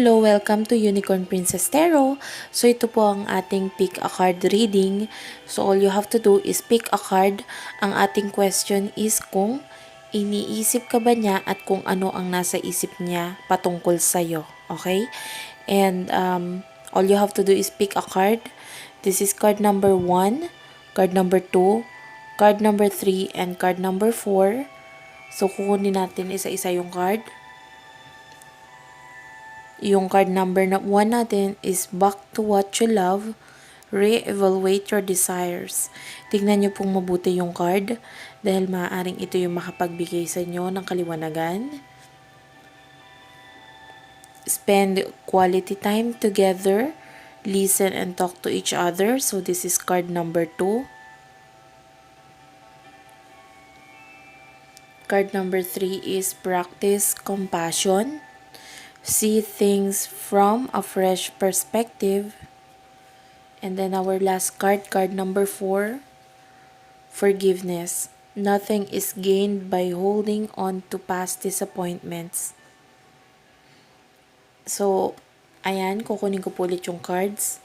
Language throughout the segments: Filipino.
Hello, welcome to Unicorn Princess Tarot. So ito po ang ating pick a card reading. So all you have to do is pick a card. Ang ating question is kung iniisip ka ba niya at kung ano ang nasa isip niya patungkol sa'yo. Okay? And all you have to do is pick a card. This is card number 1, card number 2, card number 3, and card number 4. So kukunin natin isa-isa yung card. Yung card number 1 natin is back to what you love, re-evaluate your desires. Tingnan nyo pong mabuti yung card dahil maaaring ito yung makapagbigay sa inyo ng kaliwanagan. Spend quality time together, listen and talk to each other. So this is card number 2. Card number 3 is practice compassion. See things from a fresh perspective. And then our last card, card number 4, forgiveness. Nothing is gained by holding on to past disappointments. So, ayan, kukunin ko po ulit yung cards.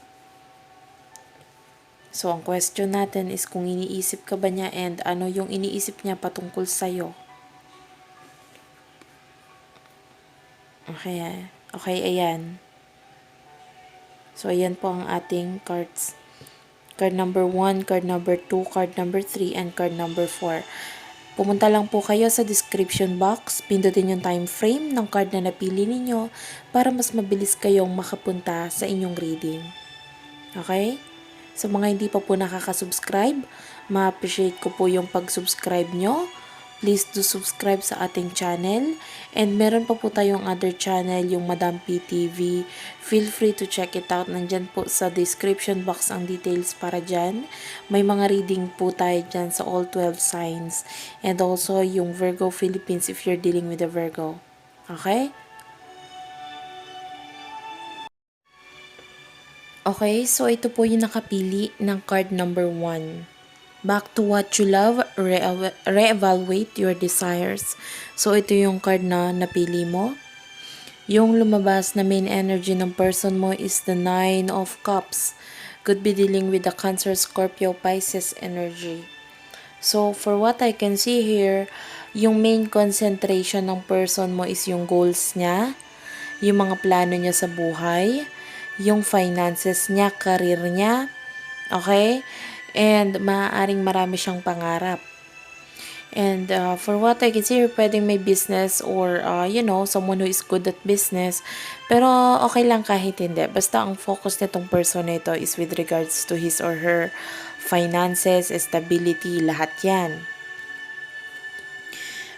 So, ang question natin is kung iniisip ka ba niya and ano yung iniisip niya patungkol sa'yo. Okay, ayan. So, ayan po ang ating cards. Card number 1, card number 2, card number 3, and card number 4. Pumunta lang po kayo sa description box, pindutin yung time frame ng card na napili ninyo para mas mabilis kayong makapunta sa inyong reading. Okay? Sa mga hindi pa po nakaka-subscribe, ma-appreciate ko po yung pag-subscribe nyo. Please do subscribe sa ating channel. And meron pa po tayong other channel, yung Madam PTV. Feel free to check it out. Nandyan po sa description box ang details para dyan. May mga reading po tayo dyan sa all 12 signs. And also yung Virgo Philippines if you're dealing with a Virgo. Okay? Okay, so ito po yung nakapili ng card number 1. Back to what you love, re-evaluate your desires. So, ito yung card na napili mo. Yung lumabas na main energy ng person mo is the 9 of Cups. Could be dealing with the Cancer, Scorpio, Pisces energy. So, for what I can see here, yung main concentration ng person mo is yung goals niya, yung mga plano niya sa buhay, yung finances niya, career niya, okay? And maaaring marami siyang pangarap. And for what I can see here, pwedeng may business or, someone who is good at business. Pero okay lang kahit hindi. Basta ang focus nitong person na ito is with regards to his or her finances, stability, lahat yan.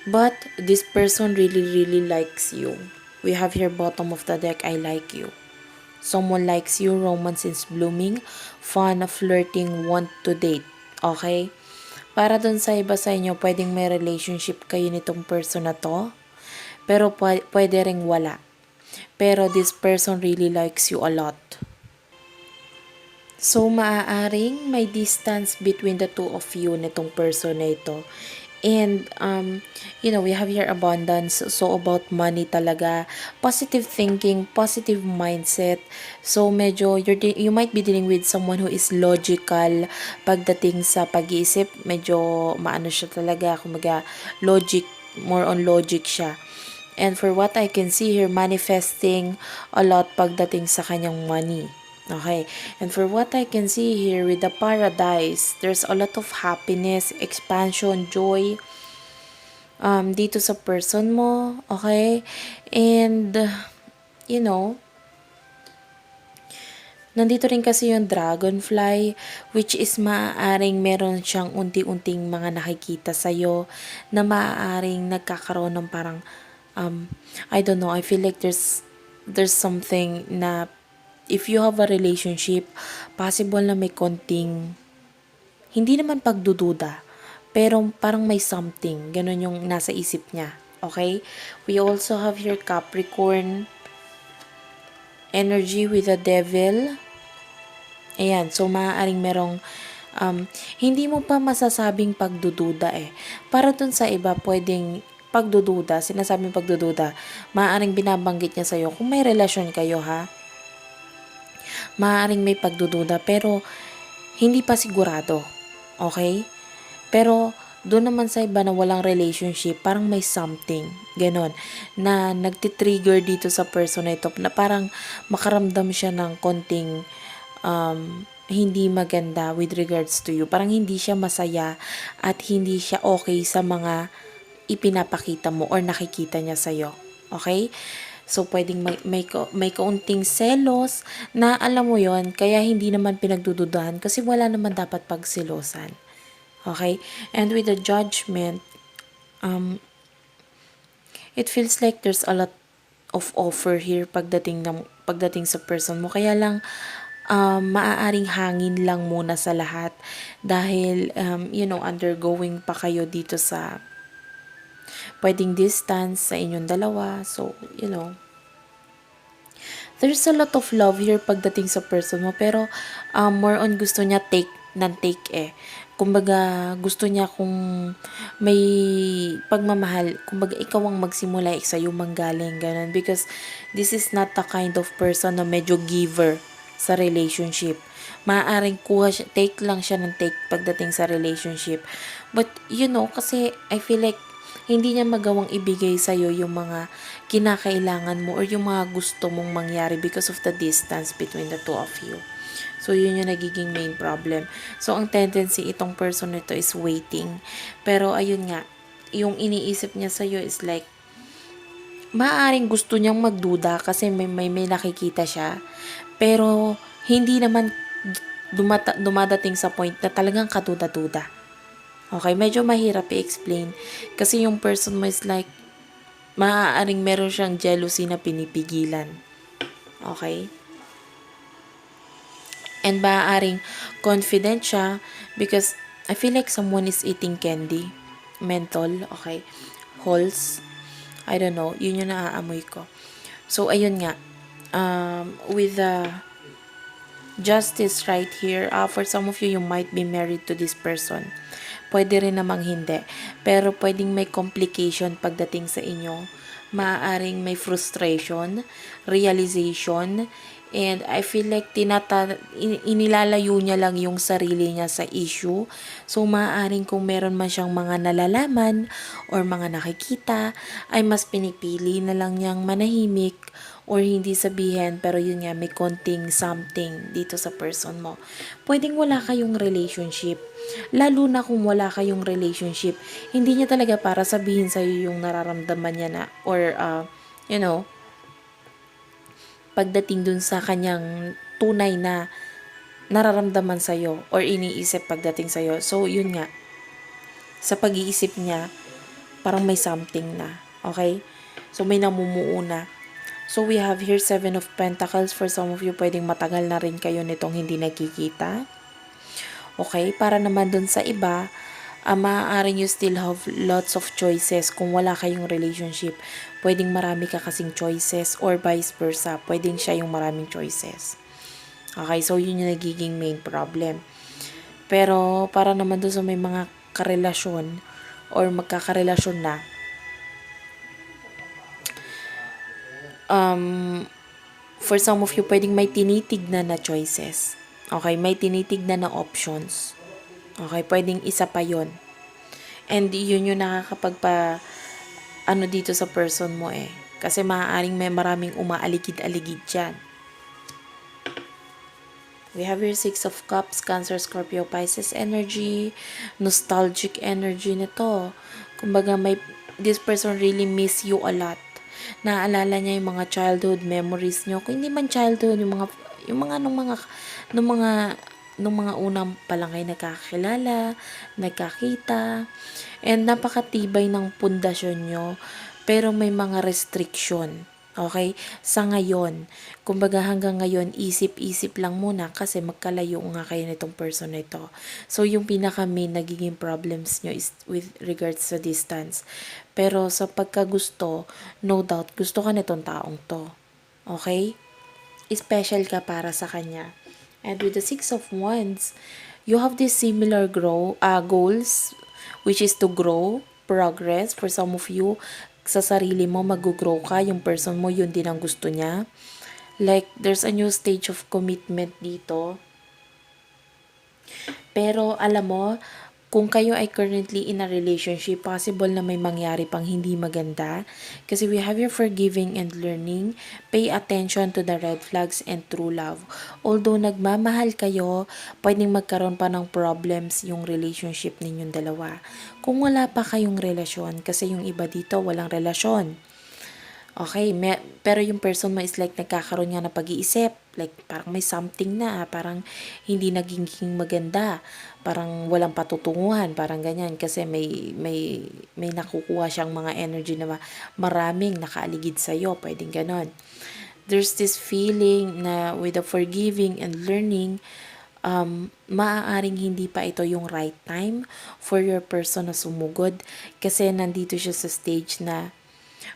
But this person really, really likes you. We have here bottom of the deck, I like you. Someone likes you, romance is blooming, fun, flirting, want to date. Okay? Para dun sa iba sa inyo, pwedeng may relationship kayo nitong person na to. Pero pwede ring wala. Pero this person really likes you a lot. So, maaaring may distance between the two of you nitong person na ito. And, we have here abundance. So, about money talaga. Positive thinking, positive mindset. So, medyo, you might be dealing with someone who is logical. Pagdating sa pag-iisip, medyo maano siya talaga. Kumaga, logic, more on logic siya. And for what I can see here, manifesting a lot pagdating sa kanyang money. Okay, and for what I can see here with the paradise, there's a lot of happiness, expansion, joy dito sa person mo, okay? And, nandito rin kasi yung dragonfly, which is maaaring meron siyang unti-unting mga nakikita sa'yo na maaaring nagkakaroon ng parang, I don't know, I feel like there's something na if you have a relationship, possible na may konting, hindi naman pagdududa, pero parang may something, ganun yung nasa isip niya, okay? We also have here Capricorn energy with the devil. Ayan, so maaaring merong, hindi mo pa masasabing pagdududa eh. Para dun sa iba, pwedeng pagdududa, sinasabing pagdududa, maaaring binabanggit niya sa'yo kung may relasyon kayo ha. Maaaring may pagdududa pero hindi pa sigurado. Okay? Pero doon naman sa iba na walang relationship, parang may something, ganon, na nagtitrigger dito sa person na ito, na parang makaramdam siya ng konting hindi maganda with regards to you. Parang hindi siya masaya at hindi siya okay sa mga ipinapakita mo or nakikita niya sa'yo. Okay? So, pwedeng may kaunting selos na alam mo yon, kaya hindi naman pinagdududahan kasi wala naman dapat pagselosan. Okay? And with the judgment, it feels like there's a lot of offer here pagdating sa person mo. Kaya lang, maaaring hangin lang muna sa lahat dahil, undergoing pa kayo dito sa pwedeng distance sa inyong dalawa. So, there's a lot of love here pagdating sa person mo, pero more on gusto niya take Kumbaga, gusto niya kung may pagmamahal, kumbaga ikaw ang magsimula, sa'yo manggaling, ganun. Because this is not the kind of person na medyo giver sa relationship. Maaaring take lang siya ng take pagdating sa relationship. But, kasi I feel like hindi niya magawang ibigay sa'yo yung mga kinakailangan mo or yung mga gusto mong mangyari because of the distance between the two of you. So, yun yung nagiging main problem. So, ang tendency itong person nito is waiting. Pero, ayun nga, yung iniisip niya sa'yo is like, maaaring gusto niyang magduda kasi may nakikita siya. Pero, hindi naman dumadating sa point na talagang kaduda-duda. Okay, medyo mahirap i-explain. Kasi yung person mo is like, maaaring meron siyang jealousy na pinipigilan. Okay? And maaaring confident siya because I feel like someone is eating candy. Menthol, okay? Holes. I don't know. Yun yung naaamoy ko. So, ayun nga. With the justice right here, for some of you might be married to this person. Pwede rin namang hindi. Pero pwedeng may complication pagdating sa inyo. Maaaring may frustration, realization, and I feel like inilalayo niya lang yung sarili niya sa issue. So, maaaring kung meron man siyang mga nalalaman or mga nakikita, ay mas pinipili na lang niyang manahimik or hindi sabihin, pero yun nga, may konting something dito sa person mo. Pwedeng wala kayong relationship. Lalo na kung wala kayong relationship, hindi niya talaga para sabihin sa'yo yung nararamdaman niya na, or, pagdating dun sa kanyang tunay na nararamdaman sa'yo or iniisip pagdating sa'yo. So, yun nga, sa pag-iisip niya, parang may something na. Okay? So, may namumuo na. So, we have here 7 of Pentacles. For some of you, pwedeng matagal na rin kayo nitong hindi nagkikita. Okay? Para naman dun sa iba, maaaring you still have lots of choices kung wala kayong relationship. Pwedeng marami ka kasing choices or vice versa. Pwedeng siya yung maraming choices. Okay? So, yun yung nagiging main problem. Pero, para naman dun sa may mga karelasyon or magkakarelasyon na, for some of you, pwedeng may tinitignan na choices. Okay, may tinitignan na options. Okay, pwedeng isa pa yon. And yun yung dito sa person mo eh. Kasi maaaring may maraming umaaligid-aligid dyan. We have your 6 of Cups, Cancer, Scorpio, Pisces energy, nostalgic energy nito. Kumbaga, this person really miss you a lot. Naaalala niya yung mga childhood memories niyo. Kung hindi man childhood, nung mga unang pa lang kayo nagkakilala, nagkakita, and napakatibay ng pundasyon nyo, pero may mga restriction. Okay? Sa ngayon, kumbaga hanggang ngayon, isip-isip lang muna kasi magkalayo nga kayo nitong person na ito. So, yung pinaka-main nagiging problems nyo is with regards sa distance. Pero sa pagkagusto, no doubt, gusto ka nitong taong to. Okay? Special ka para sa kanya. And with the 6 of Wands, you have this similar goals, which is to grow. progress. For some of you, sa sarili mo, mag-grow ka. Yung person mo, yun din ang gusto niya. Like, there's a new stage of commitment dito. Pero, alam mo, kung kayo ay currently in a relationship, possible na may mangyari pang hindi maganda. Kasi we have your forgiving and learning. Pay attention to the red flags and true love. Although nagmamahal kayo, pwedeng magkaroon pa ng problems yung relationship ninyong dalawa. Kung wala pa kayong relasyon, kasi yung iba dito walang relasyon. Okay, pero yung person mo is like nagkakaroon nga ng pag-iisip. Like parang may something na, parang hindi naging maganda. Parang walang patutunguhan, parang ganyan. Kasi may nakukuha siyang mga energy na maraming nakaaligid sa'yo. Pwedeng ganon. There's this feeling na with the forgiving and learning, maaaring hindi pa ito yung right time for your person na sumugod. Kasi nandito siya sa stage na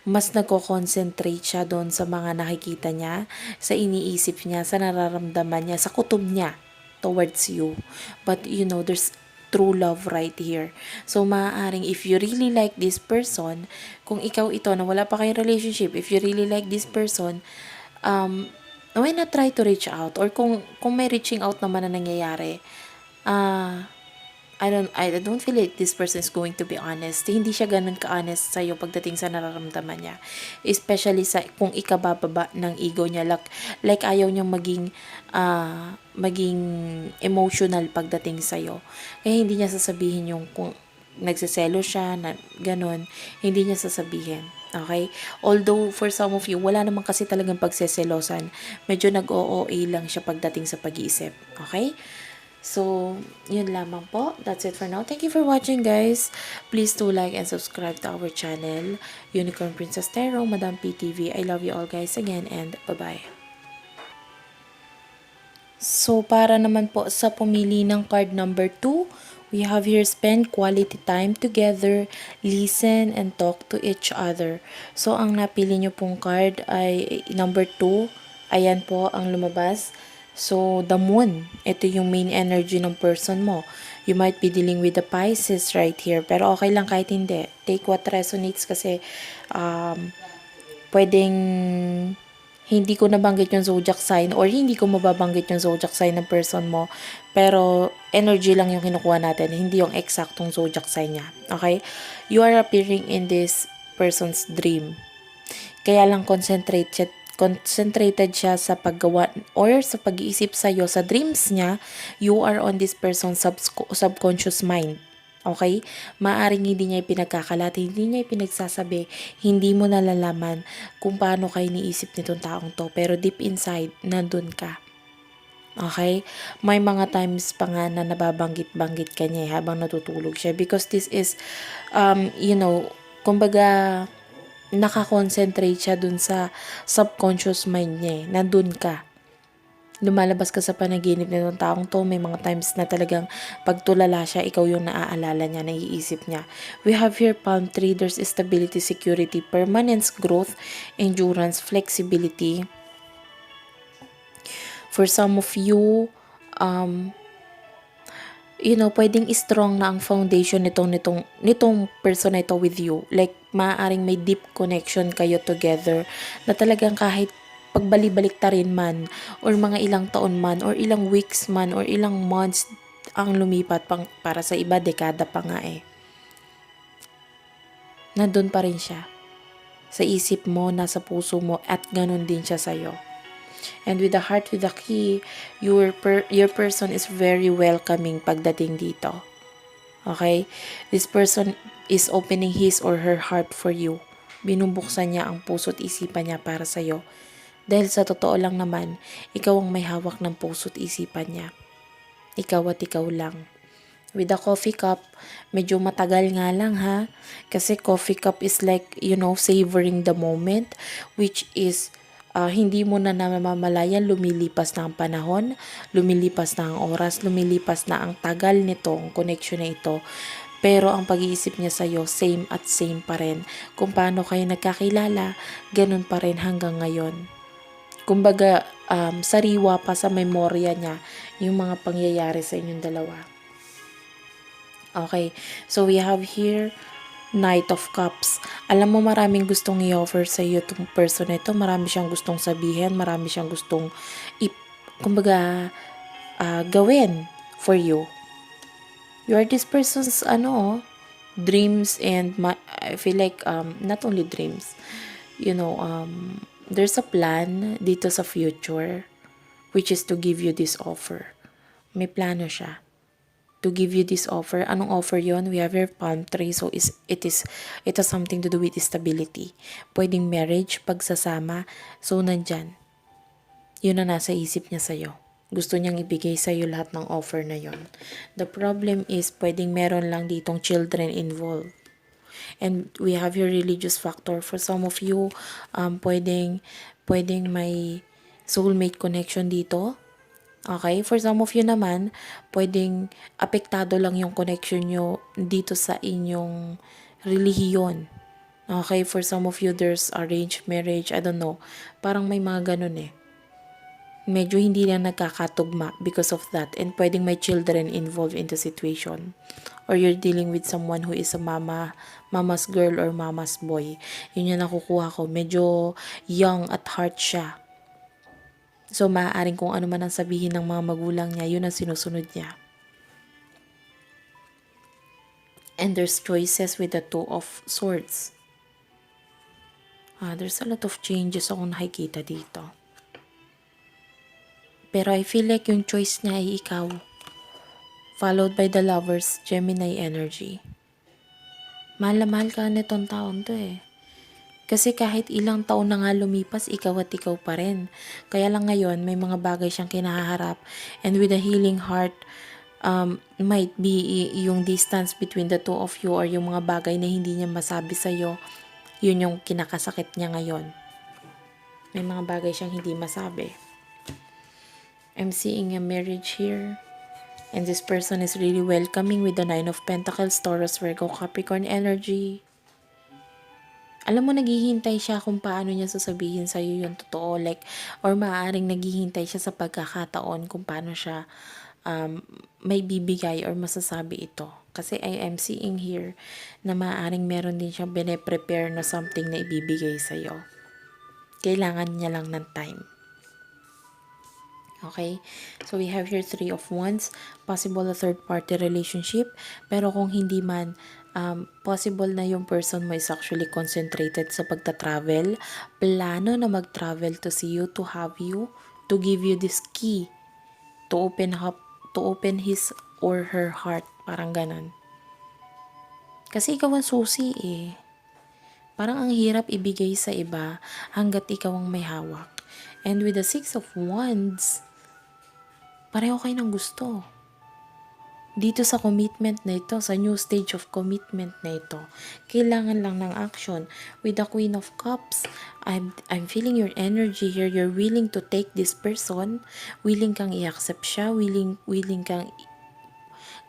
mas nagko-concentrate siya doon sa mga nakikita niya, sa iniisip niya, sa nararamdaman niya, sa kutob niya towards you. But there's true love right here. So, maaaring if you really like this person, kung ikaw ito na wala pa kayong relationship, if you really like this person, why not try to reach out? Or kung may reaching out naman na nangyayari, I don't feel like this person is going to be honest. Hindi siya ganun ka-honest sa'yo pagdating sa nararamdaman niya. Especially kung ikabababa ng ego niya. Like ayaw niyang maging emotional pagdating sa'yo. Kaya hindi niya sasabihin yung kung nagsiselo siya, na ganun. Hindi niya sasabihin. Okay? Although, for some of you, wala naman kasi talagang pagseselosan. Medyo nag-OOA lang siya pagdating sa pag-iisip. Okay? So, yun lamang po. That's it for now. Thank you for watching, guys. Please do like and subscribe to our channel, Unicorn Princess Tarot, Madam PTV. I love you all, guys, again, and bye-bye. So, para naman po sa pumili ng card number 2, we have here spend quality time together, listen, and talk to each other. So, ang napili nyo pong card ay number 2. Ayan po ang lumabas. So, the moon, ito yung main energy ng person mo. You might be dealing with the Pisces right here. Pero okay lang kahit hindi. Take what resonates kasi pwedeng hindi ko nabanggit yung zodiac sign or hindi ko mababanggit yung zodiac sign ng person mo. Pero energy lang yung kinukuha natin. Hindi yung eksaktong zodiac sign niya. Okay? You are appearing in this person's dream. Kaya lang concentrated siya sa paggawa or sa pag-iisip sa'yo, sa dreams niya, you are on this person's subconscious mind. Okay? Maaring hindi niya ipinagkakalat, hindi niya ipinagsasabi, hindi mo nalalaman kung paano kayo iniisip nitong taong to. Pero deep inside, nandun ka. Okay? May mga times pa nga na nababanggit-banggit ka niya habang natutulog siya. Because this is, kumbaga, nakakonsentrate siya dun sa subconscious mind niya. Nandun ka. Lumalabas ka sa panaginip nitong taong to. May mga times na talagang pagtulala siya, ikaw yung naaalala niya, naiisip niya. We have here palm tree. There's stability, security, permanence, growth, endurance, flexibility. For some of you, pwedeng strong na ang foundation nitong person na ito with you. Like, maaaring may deep connection kayo together na talagang kahit pagbalik-balik ta rin man or mga ilang taon man or ilang weeks man or ilang months ang lumipat para sa iba, dekada pa nga nandun pa rin siya. Sa isip mo, nasa puso mo at ganun din siya sa'yo. And with the heart, with the key, your person is very welcoming pagdating dito. Okay? This person is opening his or her heart for you. Binubuksan niya ang puso't isipan niya para sa'yo. Dahil sa totoo lang naman, ikaw ang may hawak ng puso't isipan niya. Ikaw at ikaw lang. With the coffee cup, medyo matagal nga lang ha. Kasi coffee cup is like, savoring the moment, which is hindi mo na namamalayan, lumilipas na ang panahon, lumilipas na ang oras, lumilipas na ang tagal nitong connection na ito. Pero ang pag-iisip niya sa'yo, same at same pa rin. Kung paano kayo nagkakilala, ganun pa rin hanggang ngayon. Kumbaga, sariwa pa sa memorya niya yung mga pangyayari sa inyong dalawa. Okay, so we have here Knight of Cups. Alam mo, maraming gustong i-offer sa iyo itong person na ito. Marami siyang gustong sabihin, marami siyang gustong kumbaga, gawin for you. You are this person's dreams, and I feel like not only dreams, there's a plan dito sa future which is to give you this offer. May plano siya to give you this offer. Anong offer yon? We have your palm tree. So it has something to do with stability. Pwedeng marriage, pagsasama. So nandyan. Yun na nasa isip niya sa'yo. Gusto niyang ibigay sa'yo lahat ng offer na yon. The problem is, pwedeng meron lang ditong children involved. And we have your religious factor. For some of you, pwedeng may soulmate connection dito. Okay? For some of you naman, pwedeng apektado lang yung connection nyo dito sa inyong relihiyon. Okay? For some of you, there's arranged marriage. I don't know. Parang may mga ganun eh. Medyo hindi lang nagkakatugma because of that. And pwedeng may children involved in the situation. Or you're dealing with someone who is a mama's girl or mama's boy. Yun yung nakukuha ko. Medyo young at heart siya. So, maaaring kung ano man ang sabihin ng mga magulang niya, yun ang sinusunod niya. And there's choices with the Two of Swords. There's a lot of changes akong nakikita dito. Pero I feel like yung choice niya ay ikaw. Followed by the Lovers, Gemini energy. Mahal na mahal ka nitong taon to eh. Kasi kahit ilang taon na nga lumipas, ikaw at ikaw pa rin. Kaya lang ngayon, may mga bagay siyang kinaharap. And with a healing heart, might be yung distance between the two of you or yung mga bagay na hindi niya masabi sa'yo, yun yung kinakasakit niya ngayon. May mga bagay siyang hindi masabi. I'm seeing a marriage here. And this person is really welcoming with the Nine of Pentacles, Taurus, Virgo, Capricorn energy. Alam mo, naghihintay siya kung paano niya sasabihin sa'yo yung totoo. Like, or maaaring naghihintay siya sa pagkakataon kung paano siya may bibigay or masasabi ito. Kasi I am seeing here na maaaring meron din siyang bine-prepare na something na ibibigay sa'yo. Kailangan niya lang ng time. Okay? So, we have here Three of Wands. Possible a third-party relationship. Pero kung hindi man, possible na yung person mo is actually concentrated sa pagta-travel. Plano na mag-travel to see you, to have you, to give you this key, to open his or her heart. Parang ganon. Kasi ikaw ang susi eh. Parang ang hirap ibigay sa iba hanggat ikaw ang may hawak. And with the Six of Wands, pareho kayo ng gusto. Dito sa commitment na ito, sa new stage of commitment na ito, kailangan lang ng action. With the Queen of Cups, I'm feeling your energy here. You're willing to take this person. Willing kang i-accept siya. Willing kang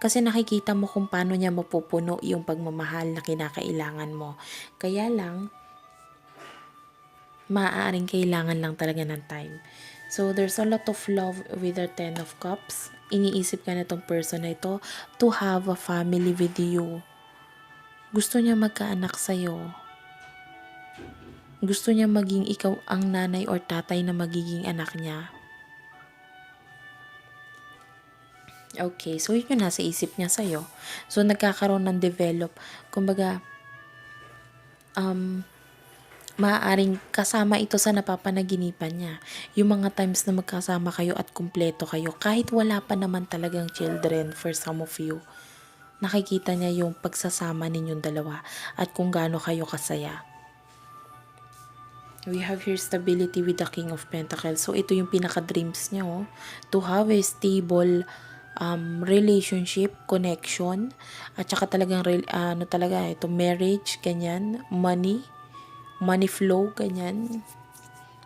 kasi nakikita mo kung paano niya mapupuno yung pagmamahal na kinakailangan mo. Kaya lang, maaaring kailangan lang talaga ng time. So, there's a lot of love with the Ten of Cups. Iniisip ka na itong person na ito to have a family with you. Gusto niya magkaanak sa'yo. Gusto niya maging ikaw ang nanay or tatay na magiging anak niya. Okay, so yun yung nasa isip niya sa'yo. So, nagkakaroon ng develop. Kumbaga, maaaring kasama ito sa napapanaginipan niya. Yung mga times na magkasama kayo at kumpleto kayo, kahit wala pa naman talagang children for some of you, nakikita niya yung pagsasama ninyong dalawa at kung gaano kayo kasaya. We have here stability with the King of Pentacles. So, ito yung pinaka-dreams niya, oh. To have a stable relationship, connection, at saka talagang, ito, marriage, ganyan, money flow, ganyan.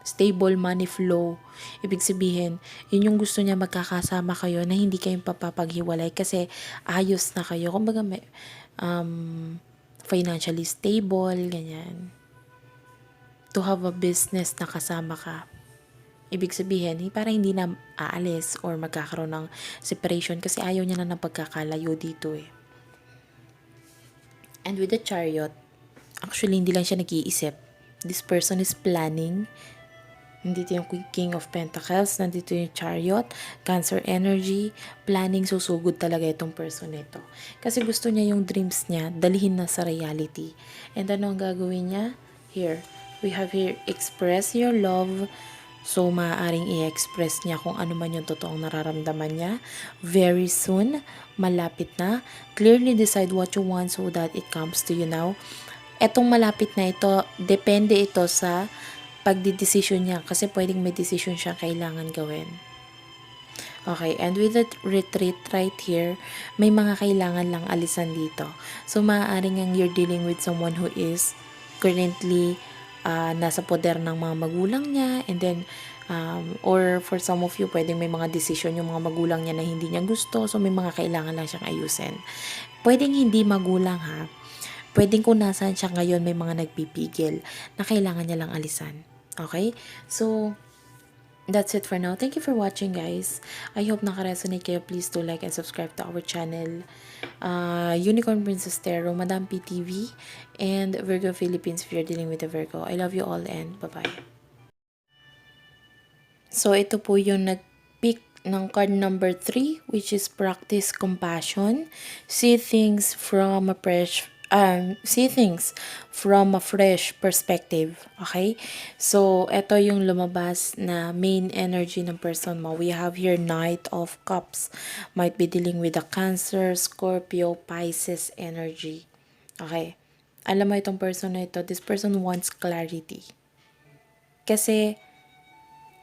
Stable money flow. Ibig sabihin, yun yung gusto niya magkakasama kayo na hindi kayong papapaghiwalay kasi ayos na kayo. Kumbaga, financially stable, ganyan. To have a business na kasama ka. Ibig sabihin, para hindi na aalis or magkakaroon ng separation kasi ayaw niya na ng pagkakalayo dito eh. And with the Chariot, actually hindi lang siya nag-iisip. This person is planning. Nandito yung King of Pentacles, nandito yung Chariot, Cancer energy, planning, susugod talaga itong person nito. Kasi gusto niya yung dreams niya, dalihin na sa reality. And ano ang gagawin niya? Here, we have here, express your love. So, maaaring i-express niya kung ano man yung totoong nararamdaman niya. Very soon, malapit na. Clearly decide what you want so that it comes to you now. Etong malapit na ito, depende ito sa pagdidesisyon niya kasi pwedeng may decision siya kailangan gawin. Okay, and with the retreat right here, may mga kailangan lang alisan dito. So, maaaring ang you're dealing with someone who is currently nasa poder ng mga magulang niya, and then, or for some of you, pwedeng may mga decision yung mga magulang niya na hindi niya gusto, so may mga kailangan lang siyang ayusin. Pwedeng hindi magulang ha, pwedeng kung nasaan siya ngayon may mga nagpipigil na kailangan niya lang alisan. Okay? So, that's it for now. Thank you for watching, guys. I hope naka-resonate kayo. Please do like and subscribe to our channel. Unicorn Princess Tarot, Madam PTV, and Virgo Philippines if you're dealing with a Virgo. I love you all and bye-bye. So, ito po yung nag-pick ng card number 3, which is practice compassion. See things from a fresh perspective. Okay? So, ito yung lumabas na main energy ng person mo. We have here Knight of Cups. Might be dealing with a Cancer, Scorpio, Pisces energy. Okay? Alam mo itong person na ito, this person wants clarity. Kasi,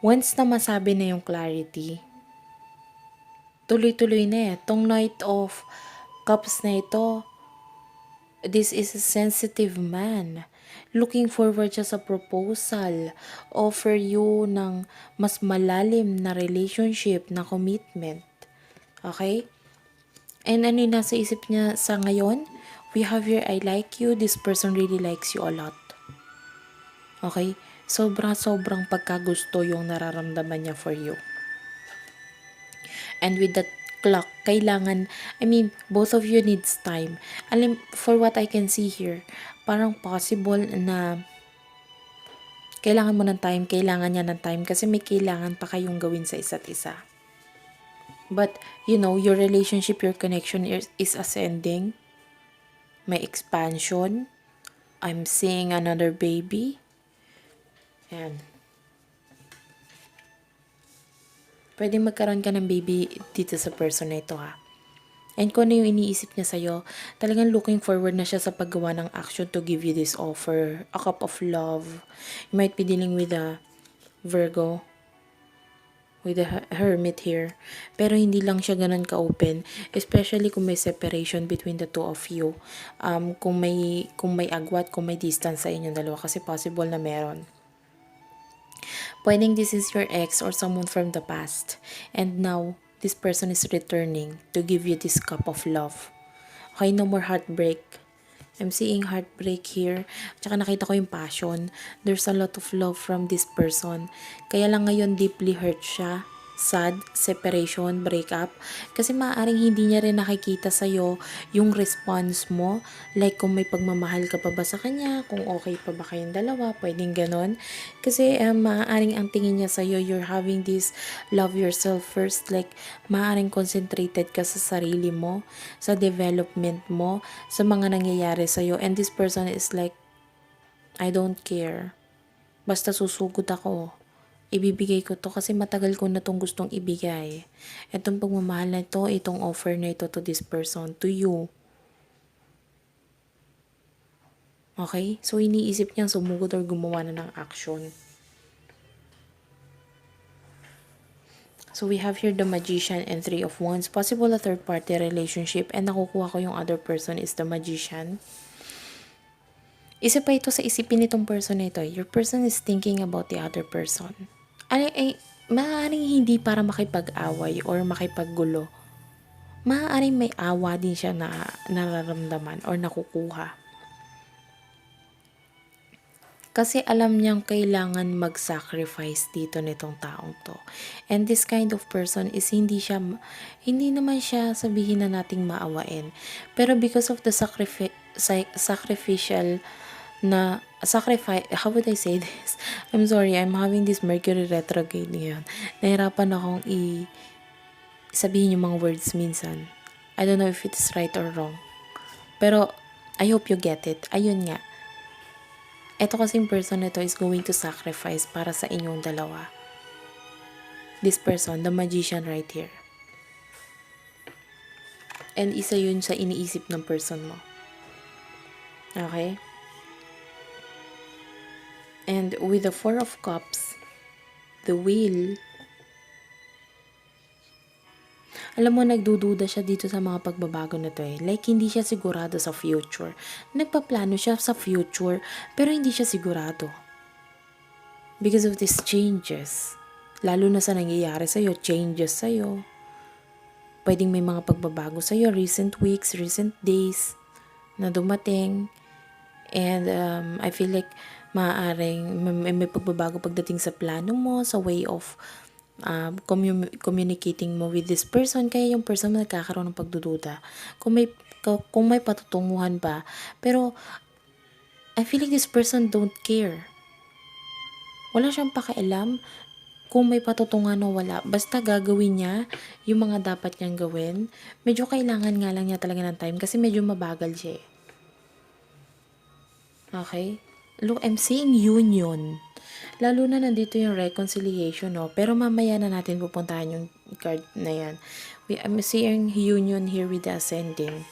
once na masabi na yung clarity, tuloy-tuloy na eh. Tong Knight of Cups na ito, this is a sensitive man. Looking forward siya sa proposal. Offer you ng mas malalim na relationship, na commitment. Okay? And ano yung nasa isip niya sa ngayon? We have here, I like you. This person really likes you a lot. Okay? Sobrang pagkagusto yung nararamdaman niya for you. And with that clock, kailangan, both of you needs time. For what I can see here, parang possible na kailangan mo ng time, kailangan niya ng time kasi may kailangan pa kayong gawin sa isa't isa. But, your relationship, your connection is ascending. May expansion. I'm seeing another baby. Ayan. Pwede magkaroon ka ng baby dito sa person na ito ha. And kung ano yung iniisip niya sa'yo, talagang looking forward na siya sa paggawa ng action to give you this offer. A cup of love. You might be dealing with a Virgo. With a hermit here. Pero hindi lang siya ganun ka-open. Especially kung may separation between the two of you. Kung may agwat, kung may distance sa inyong dalawa. Kasi possible na meron. Pwedeng this is your ex or someone from the past. And now, this person is returning to give you this cup of love. Okay, no more heartbreak. I'm seeing heartbreak here. Tsaka nakita ko yung passion. There's a lot of love from this person. Kaya lang ngayon deeply hurt siya. Sad, separation, breakup. Kasi maaaring hindi niya rin nakikita sa'yo yung response mo. Like kung may pagmamahal ka pa ba sa kanya, kung okay pa ba kayong dalawa, pwedeng ganon. Kasi maaaring ang tingin niya sa'yo, you're having this love yourself first. Like maaaring concentrated ka sa sarili mo, sa development mo, sa mga nangyayari sa'yo. And this person is like, I don't care. Basta susugod ako. Ibibigay ko to kasi matagal ko na tong gustong ibigay. Itong pagmamahal na ito, itong offer na ito to this person, to you. Okay? So, iniisip niyang sumugod or gumawa na ng action. So, we have here the Magician and Three of Wands. Possible a third-party relationship. And nakukuha ko yung other person is the Magician. Isa pa ito sa isipin nitong person na ito. Your person is thinking about the other person. Maaaring hindi para makipag-away or makipaggulo. Maaaring may awa din siya na nararamdaman or nakukuha. Kasi alam niyang kailangan mag-sacrifice dito nitong taong to. And this kind of person is hindi naman siya sabihin na nating maawain. Pero because of the sacrificial how would I say this? I'm sorry, I'm having this Mercury retrograde ngayon. Nahirapan akong sabihin yung mga words minsan. I don't know if it's right or wrong. Pero, I hope you get it. Ayun nga. Ito kasing person nito is going to sacrifice para sa inyong dalawa. This person, the magician right here. And isa yun sa iniisip ng person mo. Okay? And with the Four of Cups, the Wheel, alam mo, nagdududa siya dito sa mga pagbabago na to eh. Like, hindi siya sigurado sa future. Nagpaplano siya sa future, pero hindi siya sigurado. Because of these changes. Lalo na sa nangyayari sa'yo, changes sa'yo. Pwedeng may mga pagbabago sa'yo, recent weeks, recent days na dumating. And I feel like maaaring may pagbabago pagdating sa plano mo, sa way of communicating mo with this person. Kaya yung person mo nagkakaroon ng pagdududa. Kung may patutunguhan ba. Pero I feel like this person don't care. Wala siyang pakialam kung may patutunguhan o wala. Basta gagawin niya yung mga dapat niyang gawin. Medyo kailangan nga lang niya talaga ng time kasi medyo mabagal siya eh. Okay? Look, I'm seeing union. Lalo na nandito yung reconciliation, no? Pero mamaya na natin pupuntahan yung card na yan. I'm seeing union here with the ascending.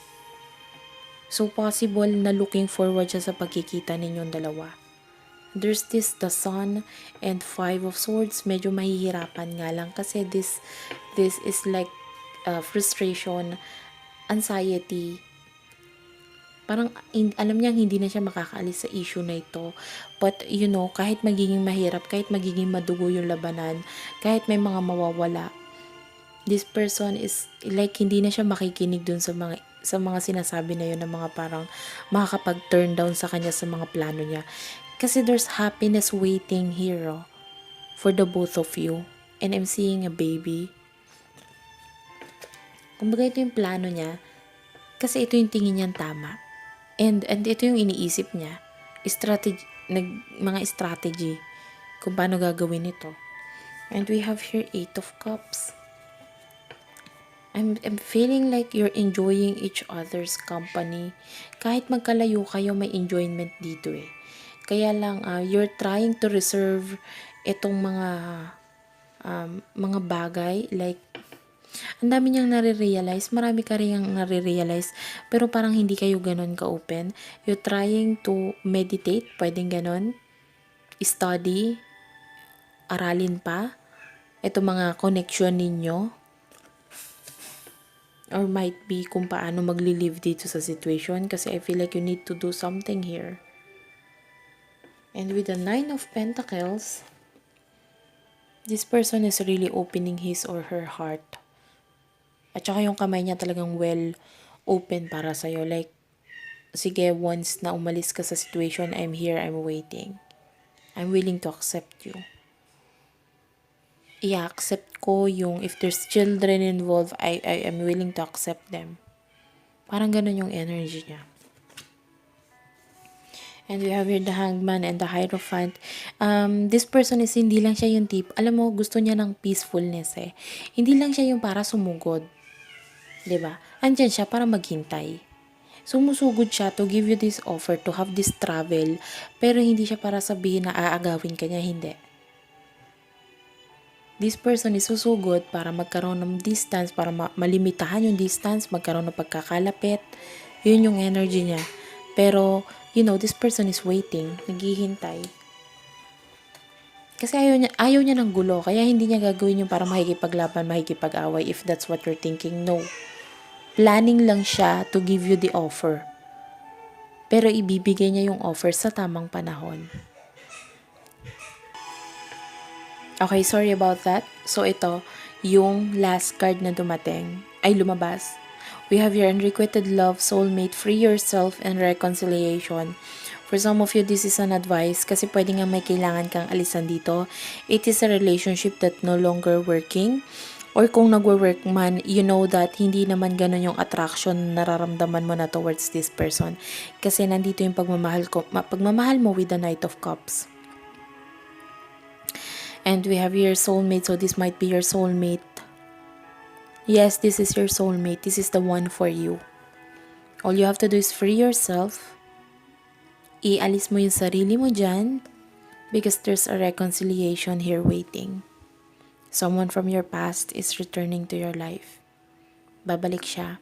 So, possible na looking forward siya sa pagkikita ninyong dalawa. There's the Sun and Five of Swords. Medyo mahihirapan nga lang kasi this is like frustration, anxiety. Parang alam niyang hindi na siya makakaalis sa issue na ito. But kahit magiging mahirap, kahit magiging madugo yung labanan, kahit may mga mawawala, this person is like hindi na siya makikinig dun sa mga sinasabi na yun ng mga parang makakapag-turn down sa kanya sa mga plano niya. Kasi there's happiness waiting here for the both of you. And I'm seeing a baby. Kumbaga ito yung plano niya. Kasi ito yung tingin niyang tama. And ito yung iniisip niya. Mga strategy kung paano gagawin ito. And we have here 8 of Cups. I'm feeling like you're enjoying each other's company. Kahit magkalayo kayo, may enjoyment dito eh. Kaya lang, you're trying to reserve itong mga bagay. Like, ang dami niyang nare-realize, marami ka rin nare-realize, pero parang hindi kayo ganon ka-open. You're trying to meditate, pwedeng ganon, study, aralin pa, ito mga connection ninyo, or might be kung paano magli-live dito sa situation, kasi I feel like you need to do something here. And with the 9 of Pentacles, this person is really opening his or her heart. At saka yung kamay niya talagang well open para sa'yo. Like, sige, once na umalis ka sa situation, I'm here, I'm waiting. I'm willing to accept you. I-accept ko yung, if there's children involved, I'm willing to accept them. Parang ganun yung energy niya. And we have here the Hangman and the Hierophant. This person is hindi lang siya yung type. Alam mo, gusto niya ng peacefulness eh. Hindi lang siya yung para sumugod. 'Di ba? Andiyan siya para maghintay. Sumusugod siya to give you this offer, to have this travel, pero hindi siya para sabihin na aagawin ka niya, hindi. This person is susugod para magkaroon ng distance, para malimitahan yung distance, magkaroon ng pagkakalapit. Yun yung energy niya. Pero, this person is waiting, naghihintay. Kasi ayaw niya ng gulo, kaya hindi niya gagawin yung para makikipaglaban, makikipag-away, if that's what you're thinking. No. Planning lang siya to give you the offer. Pero ibibigay niya yung offer sa tamang panahon. Okay, sorry about that. So ito, yung last card na lumabas. We have your unrequited love, soulmate, free yourself, and reconciliation. For some of you, this is an advice kasi pwede nga may kailangan kang alisan dito. It is a relationship that no longer working. Or kung nagwo-work man, you know that hindi naman ganun yung attraction na nararamdaman mo na towards this person. Kasi nandito yung pagmamahal mo with the Knight of Cups. And we have your soulmate, so this might be your soulmate. Yes, this is your soulmate. This is the one for you. All you have to do is free yourself. Ialis mo yung sarili mo dyan because there's a reconciliation here waiting. Someone from your past is returning to your life. Babalik siya.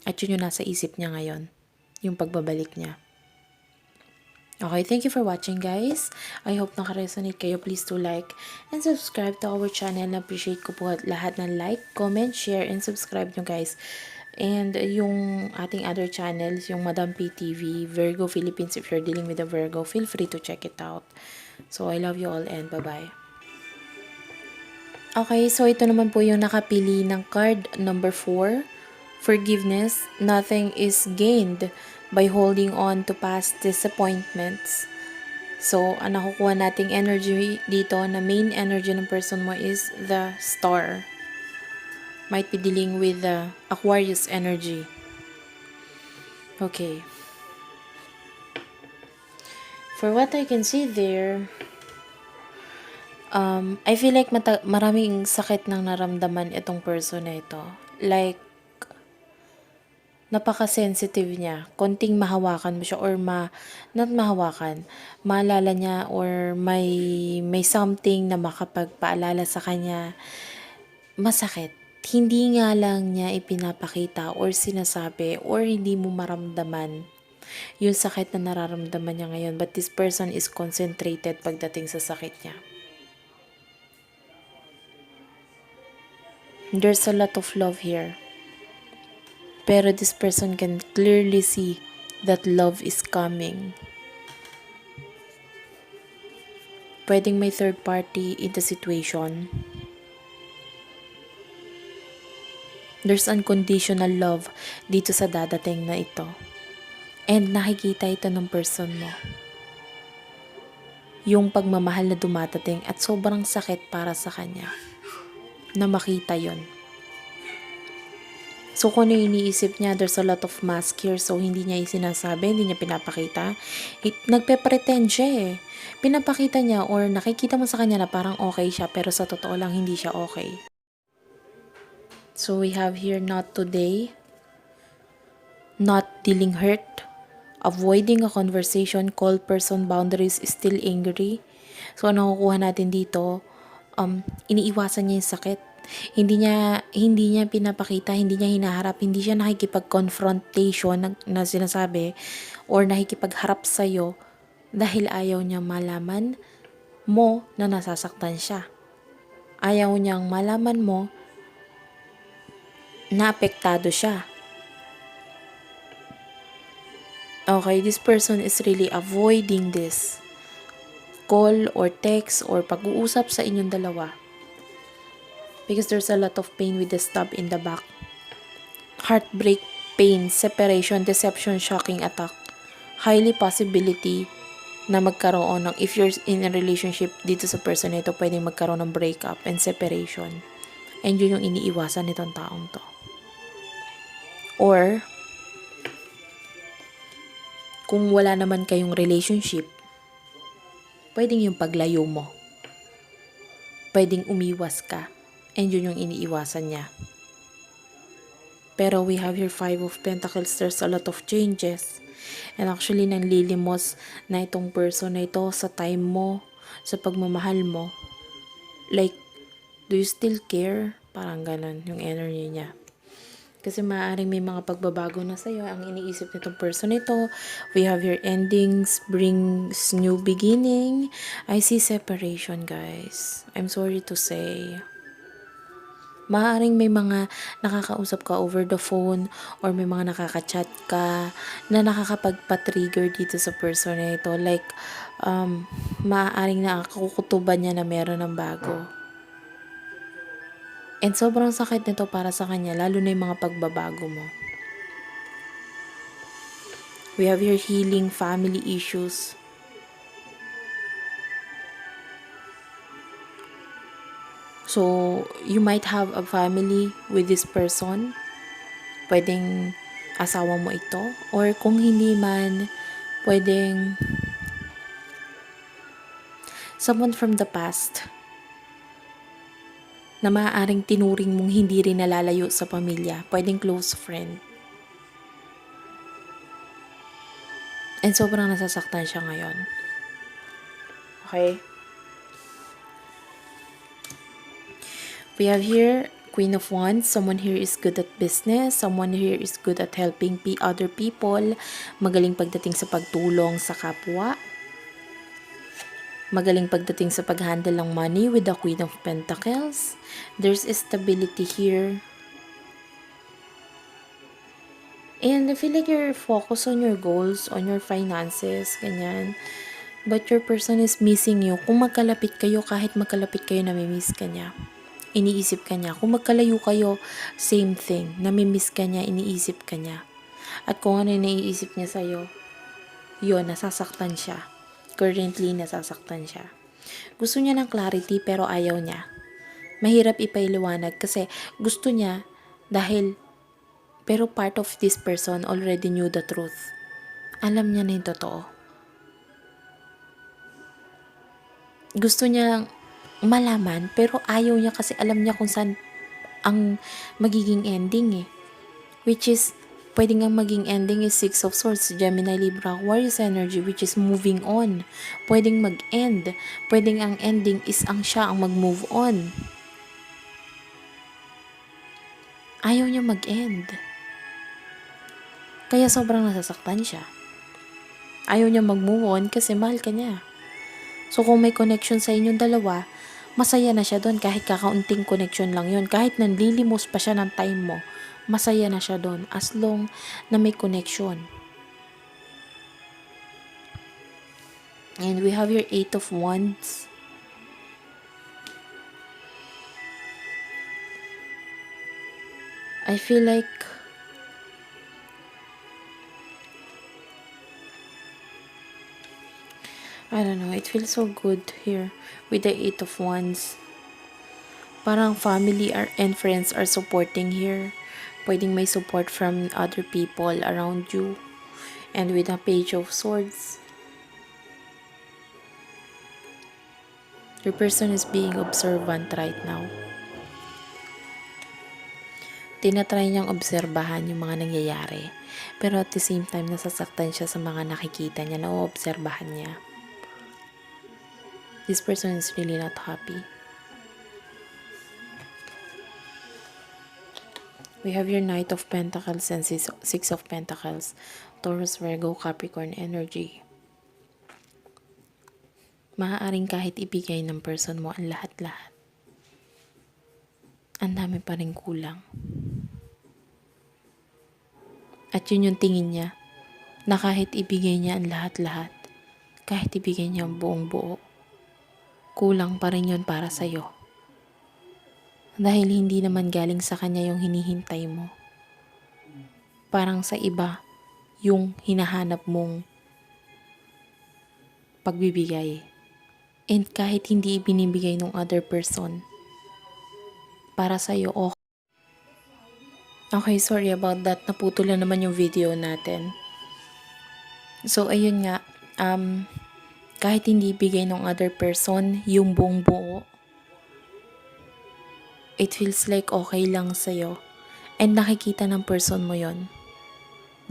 At yun yung nasa isip niya ngayon. Yung pagbabalik niya. Okay, thank you for watching guys. I hope naka-resonate kayo. Please do like and subscribe to our channel. Na-appreciate ko po lahat ng like, comment, share, and subscribe nyo guys. And yung ating other channels, yung Madam PTV, Virgo Philippines, if you're dealing with a Virgo, feel free to check it out. So, I love you all and bye-bye. Okay, so ito naman po yung nakapili ng card number 4. Forgiveness. Nothing is gained by holding on to past disappointments. So, ang nakukuha nating energy dito na main energy ng person mo is the Star. Might be dealing with the Aquarius energy. Okay. For what I can see there, I feel like maraming sakit nang naramdaman itong person na ito. Like, napaka-sensitive niya. Konting mahawakan mo siya or not mahawakan. Maalala niya or may something na makapagpaalala sa kanya. Masakit. Hindi nga lang niya ipinapakita or sinasabi or hindi mo maramdaman yung sakit na nararamdaman niya ngayon. But this person is concentrated pagdating sa sakit niya. There's a lot of love here. Pero this person can clearly see that love is coming. Pwedeng may third party in the situation. There's unconditional love dito sa dadating na ito. And nakikita ito ng person mo. Yung pagmamahal na dumadating at sobrang sakit para sa kanya. Na makita yon. So kung ano yung iniisip niya, there's a lot of mask here. So hindi niya sinasabi, hindi niya pinapakita. Nagpe-pretend siya eh. Pinapakita niya or nakikita mo sa kanya na parang okay siya pero sa totoo lang hindi siya okay. So we have here not today, not dealing hurt, avoiding a conversation, cold person, boundaries, still angry. So ano nakukuha natin dito? Iniiwasan niya yung sakit. Hindi niya pinapakita, hindi niya hinaharap, hindi siya nakikipag-confrontation na sinasabi or nakikipagharap sa'yo dahil ayaw niya malaman mo na nasasaktan siya. Ayaw niyang malaman mo na apektado siya. Okay, this person is really avoiding this call or text or pag-uusap sa inyong dalawa. Because there's a lot of pain with the stab in the back. Heartbreak, pain, separation, deception, shocking attack. Highly possibility na magkaroon ng, if you're in a relationship dito sa person nito, pwedeng magkaroon ng breakup and separation. And yun yung iniiwasan nitong taong to. Or, kung wala naman kayong relationship, pwedeng yung paglayo mo. Pwedeng umiwas ka. And yun yung iniiwasan niya. Pero we have here 5 of Pentacles. There's a lot of changes. And actually, nanlilimos na itong person na ito sa time mo, sa pagmamahal mo. Like, do you still care? Parang ganun yung energy niya. Kasi maaaring may mga pagbabago na sa'yo. Ang iniisip nitong person ito, we have your endings, brings new beginning. I see separation, guys. I'm sorry to say. Maaaring may mga nakakausap ka over the phone or may mga nakaka-chat ka na nakakapagpa-trigger dito sa person na ito. Like, maaaring nakakukutuban niya na meron ng bago. And sobrang sakit nito para sa kanya, lalo na yung mga pagbabago mo. We have here healing family issues. So, you might have a family with this person. Pwedeng asawa mo ito. Or kung hindi man, pwedeng someone from the past na maaaring tinuring mong hindi rin nalalayo sa pamilya. Pwedeng close friend. And sobrang nasasaktan siya ngayon. Okay? We have here Queen of Wands. Someone here is good at business. Someone here is good at helping other people. Magaling pagdating sa pagtulong sa kapwa. Magaling pagdating sa pag-handle ng money with the Queen of Pentacles. There's stability here. And I feel like you're focused on your goals, on your finances, ganyan. But your person is missing you. Kung magkalapit kayo, kahit magkalapit kayo, namimiss ka niya. Iniisip ka niya. Kung magkalayo kayo, same thing. Namimiss ka niya, iniisip ka niya. At kung ano yung naiisip niya sa'yo, yun, nasasaktan siya. Currently, nasasaktan siya. Gusto niya ng clarity pero ayaw niya. Mahirap ipailiwanag kasi gusto niya dahil pero part of this person already knew the truth. Alam niya na yung totoo. Gusto niya malaman pero ayaw niya kasi alam niya kung saan ang magiging ending eh. Which is, pwedeng ang maging ending is Six of Swords, Gemini, Libra, Aquarius energy, which is moving on. Pwedeng mag-end. Pwedeng ang ending is ang siya ang mag-move on. Ayaw niya mag-end. Kaya sobrang nasasaktan siya. Ayaw niya mag-move on kasi mahal ka niya. So kung may connection sa inyong dalawa, masaya na siya doon kahit kakaunting connection lang yun. Kahit nanlilimos pa siya ng time mo, masaya na siya doon as long na may connection. And we have your Eight of Wands. I feel like I don't know, it feels so good here with the Eight of Wands. Parang family and friends are supporting here. Pwedeng may support from other people around you. And with the Page of Swords, your person is being observant right now. Tinatry niyang obserbahan yung mga nangyayari. Pero at the same time, nasasaktan siya sa mga nakikita niya, naoobserbahan niya. This person is really not happy. We have your Knight of Pentacles and Six of Pentacles. Taurus, Virgo, Capricorn energy. Maaaring kahit ibigay ng person mo ang lahat-lahat, ang dami pa rin kulang. At yun yung tingin niya, na kahit ibigay niya ang lahat-lahat, kahit ibigay niya ang buong buo, kulang pa rin yun para sa'yo. Dahil hindi naman galing sa kanya yung hinihintay mo. Parang sa iba, yung hinahanap mong pagbibigay. And kahit hindi ibinibigay ng other person, para sa'yo, okay. Okay, sorry about that. Naputulan naman yung video natin. So, ayun nga. Kahit hindi ibigay ng other person, yung buong buo, it feels like okay lang sa'yo. And nakikita ng person mo yon.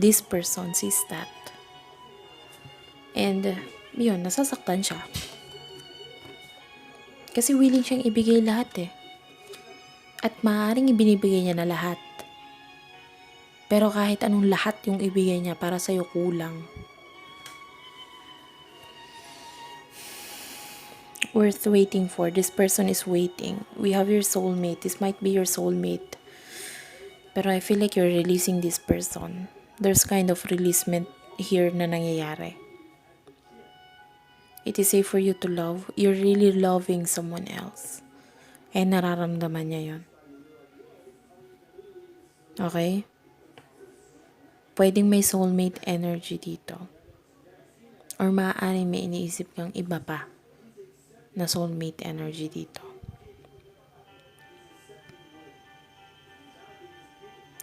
This person sees that. And, yun, nasasaktan siya. Kasi willing siyang ibigay lahat eh. At maaaring ibinibigay niya na lahat. Pero kahit anong lahat yung ibigay niya, para sa'yo kulang. Worth waiting for. This person is waiting. We have your soulmate. This might be your soulmate. Pero I feel like you're releasing this person. There's kind of releasement here na nangyayari. It is safe for you to love. You're really loving someone else. And nararamdaman niya yon. Okay? pwedeng may soulmate energy dito. Or maaaring may iniisip kang iba pa na soulmate energy dito.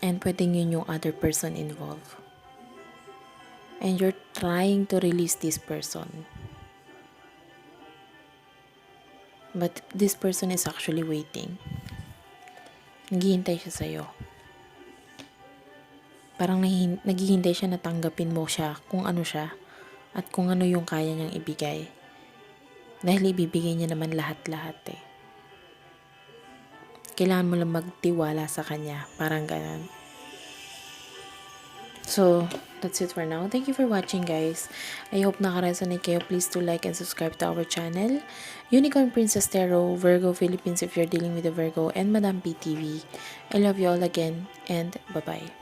And pwedeng yun yung other person involved. And you're trying to release this person. But this person is actually waiting. Naghihintay siya sa'yo. Parang naghihintay siya na tanggapin mo siya kung ano siya at kung ano yung kaya niyang ibigay. Dahil ibibigay niya naman lahat-lahat eh. Kailangan mo lang magtiwala sa kanya. Parang ganun. So, that's it for now. Thank you for watching, guys. I hope naka-resonate kayo. Please do like and subscribe to our channel. Unicorn Princess Tarot, Virgo Philippines if you're dealing with a Virgo, and Madam PTV. I love you all again, and bye-bye.